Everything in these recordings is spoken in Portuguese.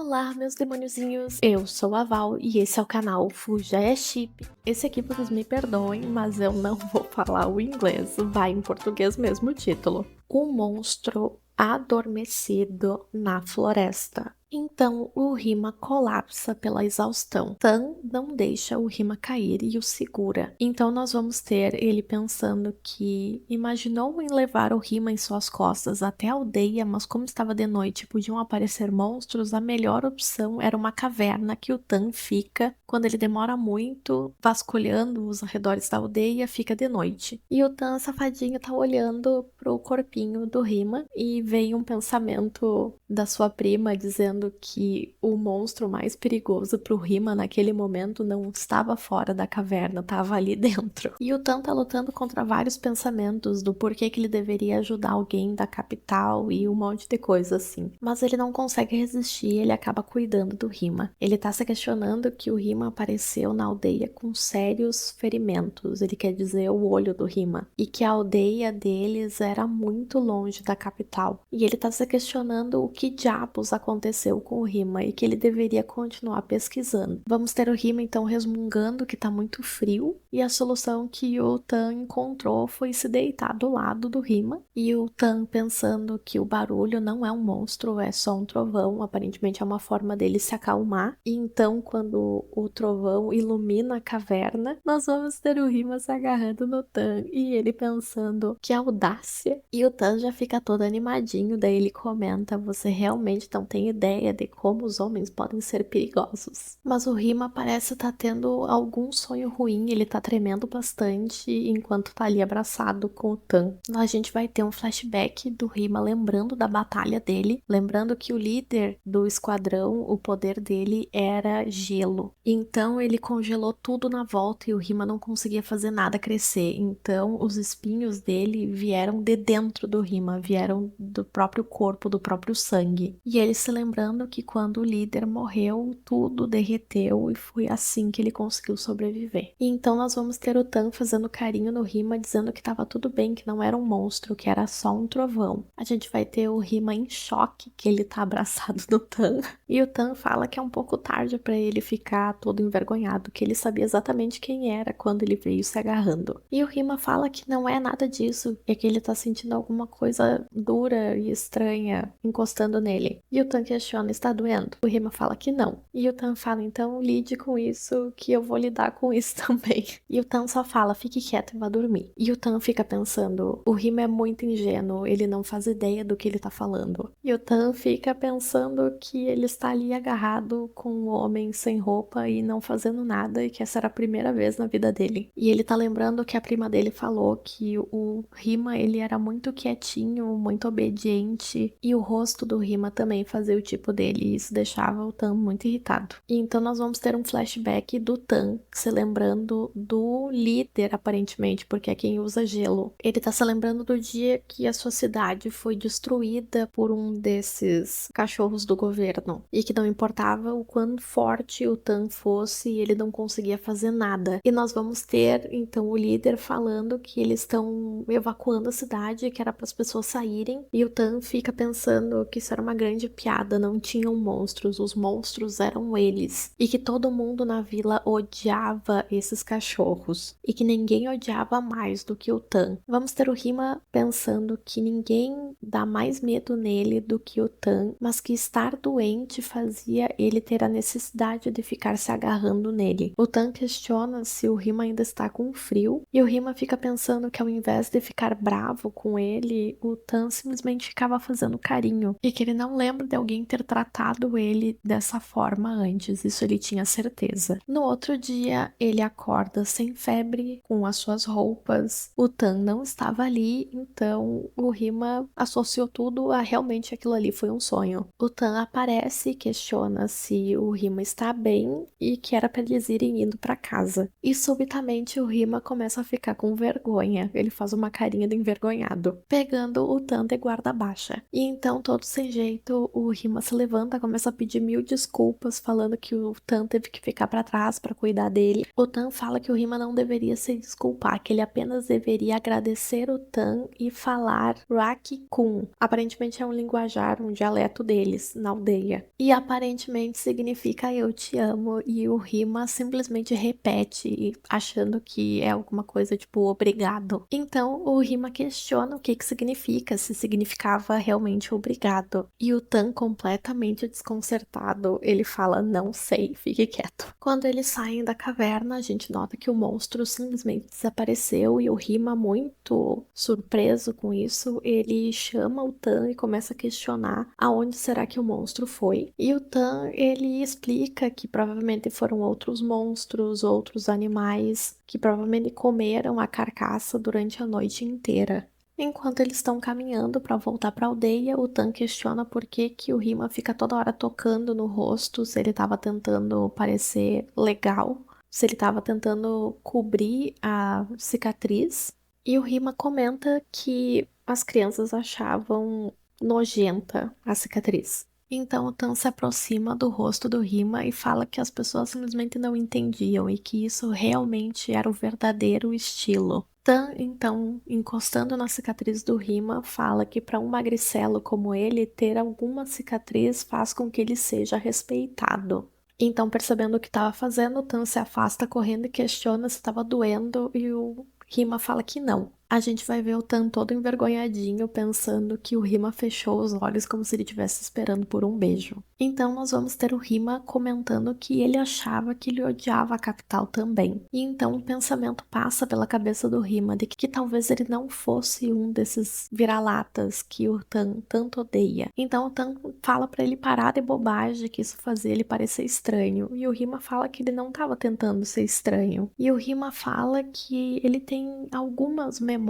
Olá, meus demôniozinhos! Eu sou a Val e esse é o canal Fuja é Chip. Esse aqui vocês me perdoem, mas eu não vou falar o inglês, vai em português mesmo o título. O monstro adormecido na floresta. Então o Rima colapsa pela exaustão. Tan não deixa o Rima cair e o segura. Então nós vamos ter ele pensando que imaginou em levar o Rima em suas costas até a aldeia, mas como estava de noite e podiam aparecer monstros, a melhor opção era uma caverna que o Tan fica quando ele demora muito vasculhando os arredores da aldeia, fica de noite. E o Tan, safadinho, tá olhando pro corpinho do Rima e vem um pensamento da sua prima dizendo que o monstro mais perigoso pro Rima naquele momento não estava fora da caverna, estava ali dentro. E o Tan tá lutando contra vários pensamentos do porquê que ele deveria ajudar alguém da capital e um monte de coisa assim. Mas ele não consegue resistir, ele acaba cuidando do Rima. Ele tá se questionando que o Rima apareceu na aldeia com sérios ferimentos, ele quer dizer o olho do Rima, e que a aldeia deles era muito longe da capital. E ele tá se questionando o que diabos aconteceu com o Rima e que ele deveria continuar pesquisando. Vamos ter o Rima então resmungando que tá muito frio e a solução que o Tan encontrou foi se deitar do lado do Rima e o Tan pensando que o barulho não é um monstro, é só um trovão, aparentemente é uma forma dele se acalmar. E então quando o trovão ilumina a caverna, nós vamos ter o Rima se agarrando no Tan e ele pensando que audácia. E o Tan já fica todo animadinho, daí ele comenta: você realmente não tem ideia de como os homens podem ser perigosos. Mas o Rima parece estar tendo algum sonho ruim, ele tá tremendo bastante enquanto tá ali abraçado com o Tan. A gente vai ter um flashback do Rima lembrando da batalha dele, lembrando que o líder do esquadrão, o poder dele era gelo. Então ele congelou tudo na volta e o Rima não conseguia fazer nada crescer. Então os espinhos dele vieram de dentro do Rima, vieram do próprio corpo, do próprio sangue. E ele se lembrando que quando o líder morreu, tudo derreteu e foi assim que ele conseguiu sobreviver. E então nós vamos ter o Tan fazendo carinho no Rima, dizendo que estava tudo bem, que não era um monstro, que era só um trovão. A gente vai ter o Rima em choque que ele tá abraçado no Tan. E o Tan fala que é um pouco tarde para ele ficar todo envergonhado, que ele sabia exatamente quem era quando ele veio se agarrando. E o Rima fala que não é nada disso, é que ele tá sentindo alguma coisa dura e estranha encostando nele. E o Tan questiona: está doendo? O Rima fala que não. E o Tan fala: então lide com isso, que eu vou lidar com isso também. E o Tan só fala: fique quieto e vá dormir. E o Tan fica pensando: o Rima é muito ingênuo, ele não faz ideia do que ele tá falando. E o Tan fica pensando que ele está ali agarrado com um homem sem roupa e não fazendo nada, e que essa era a primeira vez na vida dele. E ele tá lembrando que a prima dele falou que o Rima, ele era muito quietinho, muito obediente, e o rosto do Rima também fazia o tipo dele, e isso deixava o Tan muito irritado. E então nós vamos ter um flashback do Tan se lembrando do líder, aparentemente, porque é quem usa gelo. Ele tá se lembrando do dia que a sua cidade foi destruída por um desses cachorros do governo, e que não importava o quão forte o Tan fosse, ele não conseguia fazer nada. E nós vamos ter então o líder falando que eles estão evacuando a cidade, que era para as pessoas saírem, e o Tan fica pensando que isso era uma grande piada, não tinham monstros, os monstros eram eles, e que todo mundo na vila odiava esses cachorros, e que ninguém odiava mais do que o Tan. Vamos ter o Rima pensando que ninguém dá mais medo nele do que o Tan, mas que estar doente fazia ele ter a necessidade de ficar se agarrando nele. O Tan questiona se o Rima ainda está com frio, e o Rima fica pensando que ao invés de ficar bravo com ele, o Tan simplesmente ficava fazendo carinho, e que ele não lembra de alguém ter tratado ele dessa forma antes, isso ele tinha certeza. No outro dia, ele acorda sem febre, com as suas roupas. O Tan não estava ali, então o Rima associou tudo a realmente aquilo ali foi um sonho. O Tan aparece e questiona se o Rima está bem e que era para eles irem indo para casa. E subitamente o Rima começa a ficar com vergonha. Ele faz uma carinha de envergonhado, pegando o Tan de guarda baixa. E então, todo sem jeito, o Rima se levanta, começa a pedir mil desculpas, falando que o Tan teve que ficar pra trás pra cuidar dele. O Tan fala que o Rima não deveria se desculpar, que ele apenas deveria agradecer o Tan e falar Rak-kun. Aparentemente é um linguajar, um dialeto deles, na aldeia. E aparentemente significa eu te amo, e o Rima simplesmente repete, achando que é alguma coisa tipo obrigado. Então o Rima questiona o que significa, se significava realmente obrigado. E o Tan, completamente desconcertado, ele fala não sei, fique quieto. Quando eles saem da caverna, a gente nota que o monstro simplesmente desapareceu e o Rima, muito surpreso com isso, ele chama o Tan e começa a questionar aonde será que o monstro foi. E o Tan, ele explica que provavelmente foram outros monstros, outros animais que provavelmente comeram a carcaça durante a noite inteira. Enquanto eles estão caminhando para voltar para a aldeia, o Tan questiona por que o Rima fica toda hora tocando no rosto, se ele estava tentando parecer legal, se ele estava tentando cobrir a cicatriz. E o Rima comenta que as crianças achavam nojenta a cicatriz. Então o Tan se aproxima do rosto do Rima e fala que as pessoas simplesmente não entendiam e que isso realmente era o verdadeiro estilo. Tan, então, encostando na cicatriz do Rima, fala que para um magricelo como ele, ter alguma cicatriz faz com que ele seja respeitado. Então, percebendo o que estava fazendo, o Tan se afasta correndo e questiona se estava doendo e o Rima fala que não. A gente vai ver o Tan todo envergonhadinho, pensando que o Rima fechou os olhos como se ele estivesse esperando por um beijo. Então nós vamos ter o Rima comentando que ele achava que ele odiava a capital também. E então o pensamento passa pela cabeça do Rima de que talvez ele não fosse um desses vira-latas que o Tan tanto odeia. Então o Tan fala para ele parar de bobagem, que isso fazia ele parecer estranho. E o Rima fala que ele não estava tentando ser estranho. E o Rima fala que ele tem algumas memórias.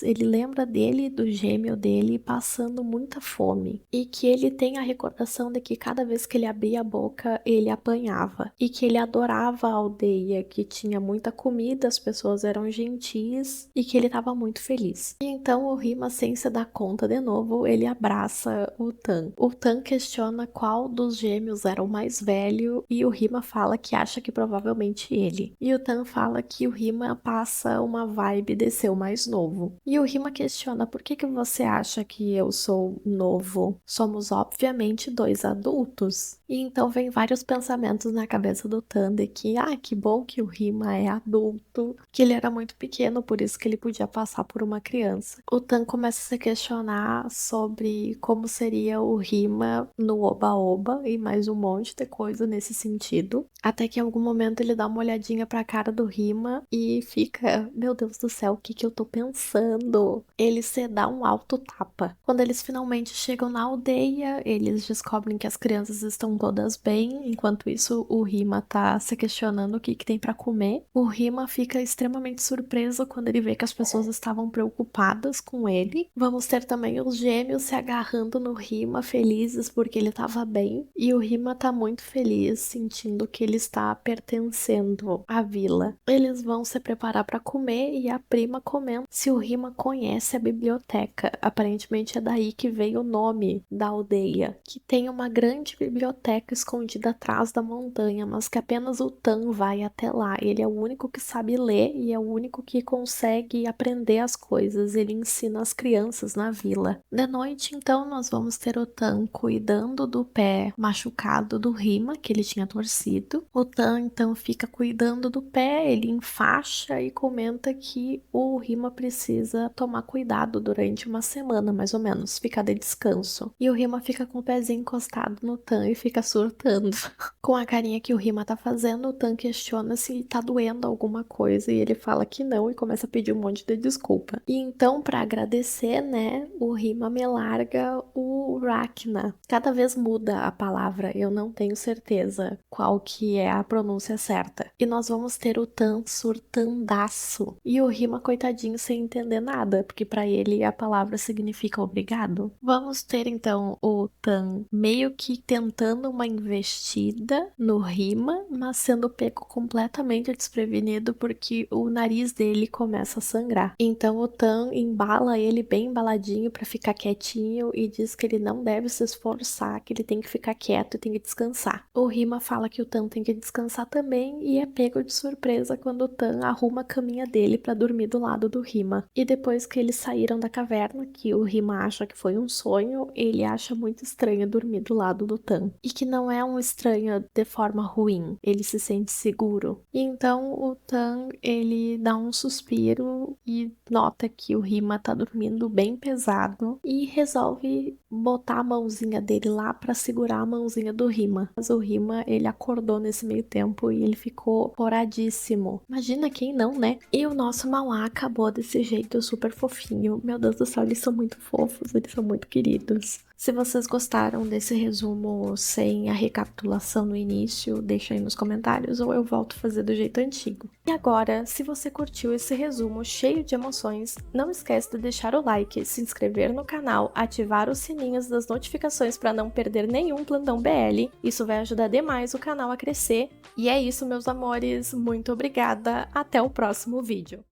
Ele lembra dele, do gêmeo dele, passando muita fome. E que ele tem a recordação de que cada vez que ele abria a boca, ele apanhava. E que ele adorava a aldeia, que tinha muita comida, as pessoas eram gentis e que ele estava muito feliz. E então o Rima, sem se dar conta de novo, ele abraça o Tan. O Tan questiona qual dos gêmeos era o mais velho e o Rima fala que acha que provavelmente ele. E o Tan fala que o Rima passa uma vibe de ser o mais novo. E o Rima questiona por que você acha que eu sou novo? Somos obviamente dois adultos. E então vem vários pensamentos na cabeça do Tan de que, que bom que o Rima é adulto, que ele era muito pequeno, por isso que ele podia passar por uma criança. O Tan começa a se questionar sobre como seria o Rima no Oba-Oba e mais um monte de coisa nesse sentido. Até que em algum momento ele dá uma olhadinha pra cara do Rima e fica, meu Deus do céu, o que eu tô pensando? Ele se dá um alto tapa. Quando eles finalmente chegam na aldeia, eles descobrem que as crianças estão todas bem. Enquanto isso, o Rima tá se questionando o que tem pra comer. O Rima fica extremamente surpreso quando ele vê que as pessoas estavam preocupadas com ele. Vamos ter também os gêmeos se agarrando no Rima, felizes porque ele tava bem. E o Rima tá muito feliz, sentindo que ele está pertencendo à vila. Eles vão se preparar para comer e a prima comenta se o Rima conhece a biblioteca. Aparentemente é daí que veio o nome da aldeia, que tem uma grande biblioteca escondida atrás da montanha, mas que apenas o Tan vai até lá. Ele é o único que sabe ler e é o único que consegue aprender as coisas. Ele ensina as crianças na vila. De noite, então, nós vamos ter o Tan cuidando do pé machucado do Rima, que ele tinha torcido. O Tan, então, fica cuidando do pé, ele enfaixa e comenta que o Rima precisa tomar cuidado durante uma semana, mais ou menos, ficar de descanso. E o Rima fica com o pezinho encostado no Tan e fica surtando. Com a carinha que o Rima tá fazendo, o Tan questiona se tá doendo alguma coisa e ele fala que não e começa a pedir um monte de desculpa. E então, para agradecer, né, o Rima me larga o Rachna. Cada vez muda a palavra, eu não tenho certeza qual que é a pronúncia certa. E nós vamos ter o Tan surtandaço. E o Rima, coitadinho, sem entender nada, porque para ele a palavra significa obrigado. Vamos ter então o Tan meio que tentando uma investida no Rima, mas sendo pego completamente desprevenido porque o nariz dele começa a sangrar. Então o Tan embala ele bem embaladinho pra ficar quietinho e diz que ele não deve se esforçar, que ele tem que ficar quieto e tem que descansar. O Rima fala que o Tan tem que descansar também e é pego de surpresa quando o Tan arruma a caminha dele pra dormir do lado do Rima. E depois que eles saíram da caverna, que o Rima acha que foi um sonho, ele acha muito estranho dormir do lado do Tan. E que não é um estranho de forma ruim, ele se sente seguro. E então o Tan, ele dá um suspiro e nota que o Rima tá dormindo bem pesado e resolve botar a mãozinha dele lá pra segurar a mãozinha do Rima. Mas o Rima, ele acordou nesse meio tempo e ele ficou coradíssimo. Imagina quem não, né? E o nosso Mauá acabou desse jeito super fofinho. Meu Deus do céu, eles são muito fofos, eles são muito queridos. Se vocês gostaram desse resumo sem a recapitulação no início, deixa aí nos comentários ou eu volto a fazer do jeito antigo. E agora, se você curtiu esse resumo cheio de emoções, não esquece de deixar o like, se inscrever no canal, ativar os sininhos das notificações para não perder nenhum Plantão BL. Isso vai ajudar demais o canal a crescer. E é isso, meus amores. Muito obrigada. Até o próximo vídeo.